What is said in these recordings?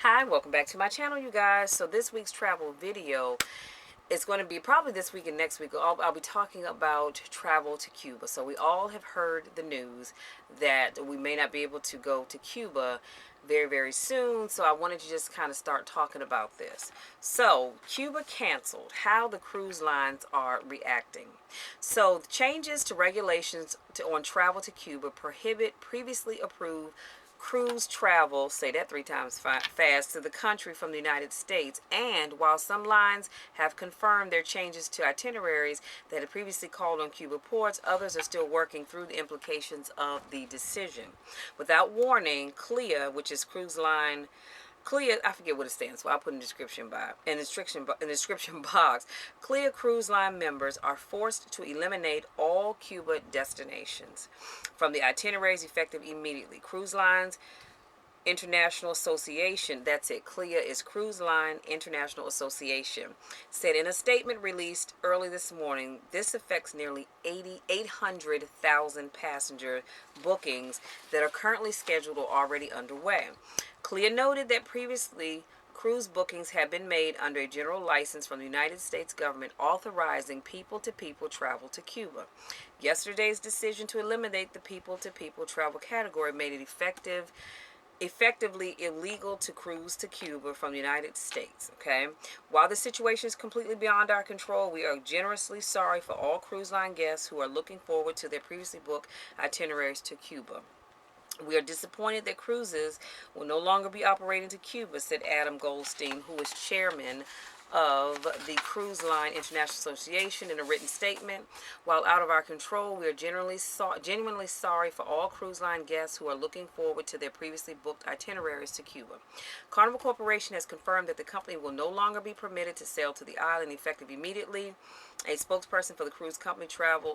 Hi, welcome back to my channel, you guys. So this week's travel video is going to be probably this week and next week. I'll be talking about travel to Cuba. So we all have heard the news that we may not be able to go to Cuba very soon. So I wanted to just kind of start talking about this. So Cuba canceled, how the cruise lines are reacting. So the changes to regulations on travel to Cuba prohibit previously approved cruise travel, say that 3 times fast, to the country from the United States. And while some lines have confirmed their changes to itineraries that had previously called on Cuba ports, others are still working through the implications of the decision. Without warning, CLIA, which is Cruise Line, CLIA, I forget what it stands for. I'll put in the description box. CLIA Cruise Line members are forced to eliminate all Cuba destinations from the itineraries effective immediately. Cruise Lines International Association, that's it, CLIA is Cruise Line International Association, said in a statement released early this morning, this affects nearly 800,000 passenger bookings that are currently scheduled or already underway. CLIA noted that previously cruise bookings have been made under a general license from the United States government authorizing people-to-people travel to Cuba. Yesterday's decision to eliminate the people-to-people travel category made it effectively illegal to cruise to Cuba from the United States. Okay, while the situation is completely beyond our control, we are generously sorry for all cruise line guests who are looking forward to their previously booked itineraries to Cuba. We are disappointed that cruises will no longer be operating to Cuba, said Adam Goldstein, who is chairman of the Cruise Line International Association, in a written statement. While out of our control, we are genuinely sorry for all cruise line guests who are looking forward to their previously booked itineraries to Cuba. Carnival Corporation has confirmed that the company will no longer be permitted to sail to the island effective immediately. A spokesperson for the cruise company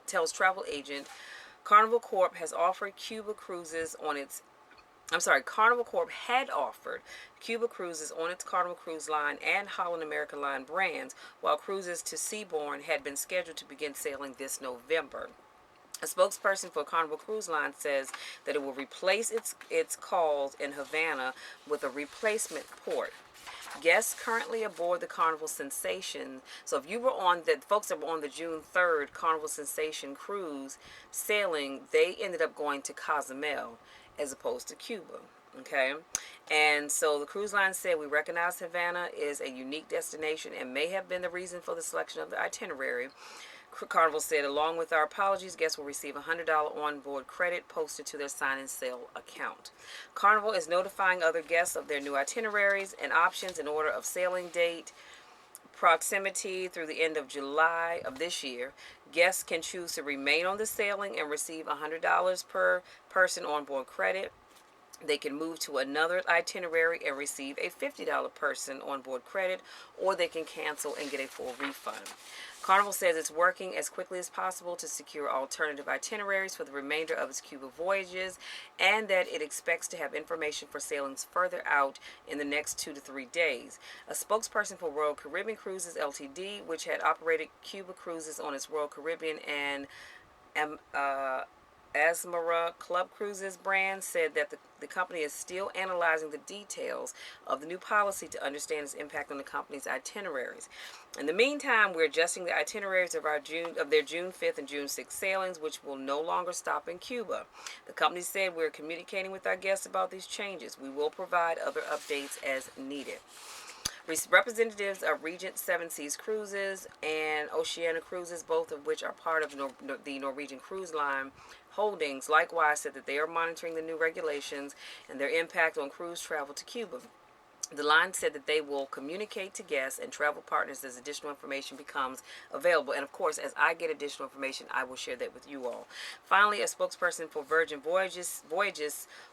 tells travel agent Carnival Corp has offered Cuba cruises on its Carnival Corp had offered Cuba cruises on its Carnival Cruise Line and Holland America Line brands, while cruises to Seabourn had been scheduled to begin sailing this November. A spokesperson for Carnival Cruise Line says that it will replace its calls in Havana with a replacement port. Guests currently aboard the Carnival Sensation. So if you were on the folks that were on the June 3rd Carnival Sensation cruise sailing, they ended up going to Cozumel as opposed to Cuba. Okay, and so the cruise line said, we recognize Havana is a unique destination and may have been the reason for the selection of the itinerary. Carnival said, along with our apologies, guests will receive a $100 onboard credit posted to their sign and sale account. Carnival is notifying other guests of their new itineraries and options in order of sailing date, proximity through the end of July of this year. Guests can choose to remain on the sailing and receive $100 per person onboard credit. They can move to another itinerary and receive a $50 person onboard credit, or they can cancel and get a full refund. Carnival says it's working as quickly as possible to secure alternative itineraries for the remainder of its Cuba voyages, and that it expects to have information for sailings further out in the next 2 to 3 days. A spokesperson for Royal Caribbean Cruises Ltd, which had operated Cuba cruises on its Royal Caribbean and Azamara Club Cruises brand, said that the company is still analyzing the details of the new policy to understand its impact on the company's itineraries. In the meantime, we're adjusting the itineraries of their June 5th and June 6th sailings, which will no longer stop in Cuba. The company said, we're communicating with our guests about these changes. We will provide other updates as needed. Representatives of Regent 7 Seas Cruises and Oceania Cruises, both of which are part of the Norwegian Cruise Line Holdings, likewise said that they are monitoring the new regulations and their impact on cruise travel to Cuba. The line said that they will communicate to guests and travel partners as additional information becomes available. And of course, as I get additional information, I will share that with you all. Finally, a spokesperson for Virgin Voyages,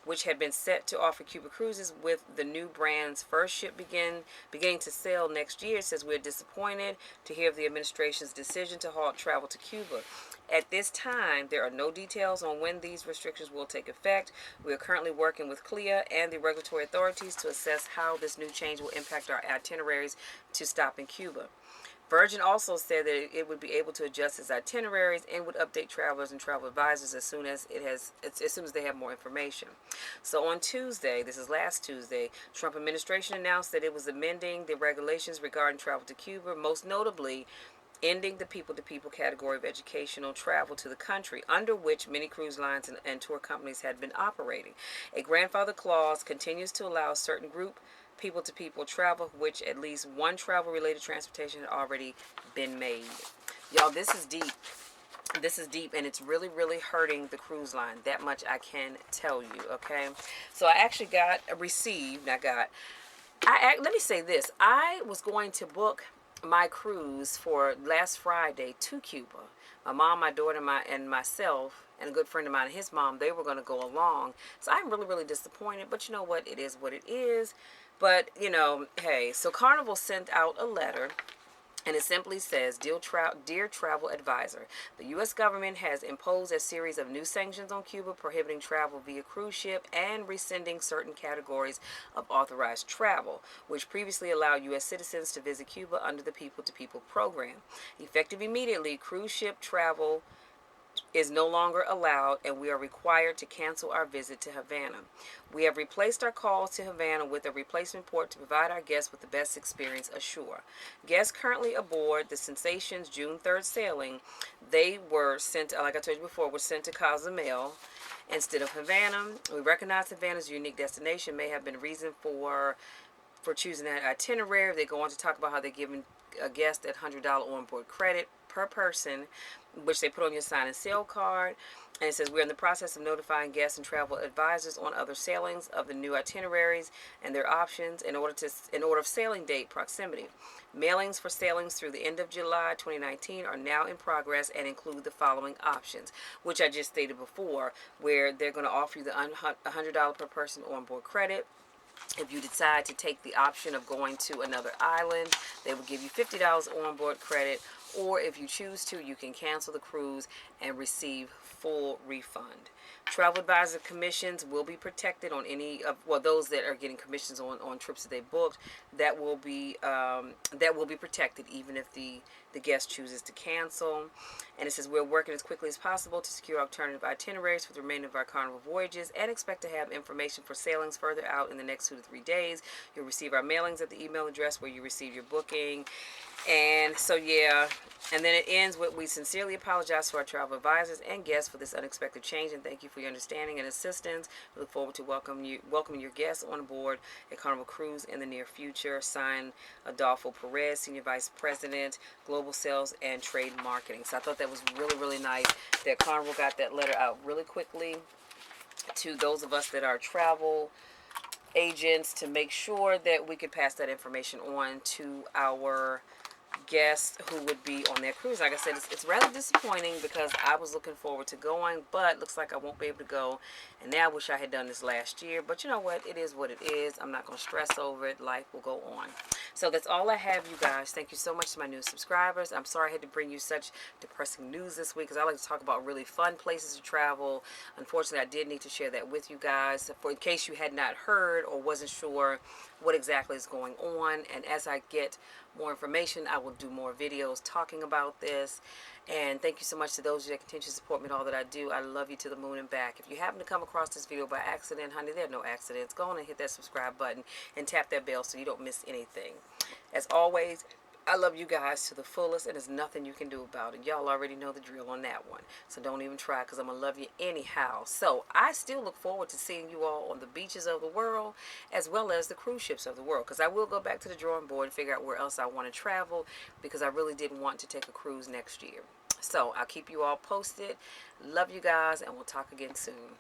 which had been set to offer Cuba cruises with the new brand's first ship beginning to sail next year, says, we're disappointed to hear of the administration's decision to halt travel to Cuba. At this time, there are no details on when these restrictions will take effect. We are currently working with CLIA and the regulatory authorities to assess how this new change will impact our itineraries to stop in Cuba. Virgin also said that it would be able to adjust its itineraries and would update travelers and travel advisors as soon as they have more information. So on Tuesday, this is last Tuesday, Trump administration announced that it was amending the regulations regarding travel to Cuba, most notably ending the people-to-people category of educational travel to the country, under which many cruise lines and tour companies had been operating. A grandfather clause continues to allow certain group people-to-people travel, which at least one travel-related transportation had already been made. Y'all, this is deep. This is deep, and it's really, really hurting the cruise line. That much I can tell you, okay? So I actually let me say this. I was going to book my cruise for last Friday to Cuba. My mom, my daughter, and myself, and a good friend of mine and his mom, they were going to go along. So I'm really, really disappointed. But you know what? It is what it is. But, hey, so Carnival sent out a letter, and it simply says, Dear Travel Advisor, the U.S. government has imposed a series of new sanctions on Cuba prohibiting travel via cruise ship and rescinding certain categories of authorized travel, which previously allowed U.S. citizens to visit Cuba under the People-to-People program. Effective immediately, cruise ship travel is no longer allowed, and we are required to cancel our visit to Havana. We have replaced our calls to Havana with a replacement port to provide our guests with the best experience ashore. Guests currently aboard the Sensation's June 3rd sailing, they were sent, like I told you before, were sent to Cozumel instead of Havana. We recognize Havana's unique destination may have been a reason for choosing that itinerary. They go on to talk about how they're giving a guest that $100 onboard credit per person, which they put on your sign and sail card. And it says, we're in the process of notifying guests and travel advisors on other sailings of the new itineraries and their options in order of sailing date proximity. Mailings for sailings through the end of July 2019 are now in progress and include the following options, which I just stated before, where they're going to offer you the $100 per person onboard credit. If you decide to take the option of going to another island, they will give you $50 onboard credit. Or if you choose to, you can cancel the cruise and receive full refund. Travel advisor commissions will be protected on any of, those that are getting commissions on trips that they booked. That will be protected even if the guest chooses to cancel. And it says, we're working as quickly as possible to secure alternative itineraries for the remainder of our Carnival voyages and expect to have information for sailings further out in the next 2 to 3 days. You'll receive our mailings at the email address where you receive your booking. And so, yeah, and then it ends with, we sincerely apologize to our travel advisors and guests for this unexpected change, and thank you for your understanding and assistance. We look forward to welcoming your guests on board at Carnival Cruise in the near future. Signed, Adolfo Perez, Senior Vice President, Global Sales and Trade Marketing. So I thought that was really, really nice that Carnival got that letter out really quickly to those of us that are travel agents to make sure that we could pass that information on to our guests who would be on their cruise. Like I said, it's rather disappointing because I was looking forward to going, but looks like I won't be able to go. And now I wish I had done this last year, but you know what? It is what it is. I'm not going to stress over it. Life will go on. So that's all I have, you guys. Thank you so much to my new subscribers. I'm sorry I had to bring you such depressing news this week because I like to talk about really fun places to travel. Unfortunately, I did need to share that with you guys in case you had not heard or wasn't sure what exactly is going on. And as I get more information, I will do more videos talking about this. And thank you so much to those of you that continue to support me in all that I do. I love you to the moon and back. If you happen to come across this video by accident, honey, there are no accidents. Go on and hit that subscribe button and tap that bell so you don't miss anything. As always, I love you guys to the fullest, and there's nothing you can do about it. Y'all already know the drill on that one. So don't even try, because I'm going to love you anyhow. So I still look forward to seeing you all on the beaches of the world, as well as the cruise ships of the world. Because I will go back to the drawing board and figure out where else I want to travel, because I really did want to take a cruise next year. So I'll keep you all posted. Love you guys, and we'll talk again soon.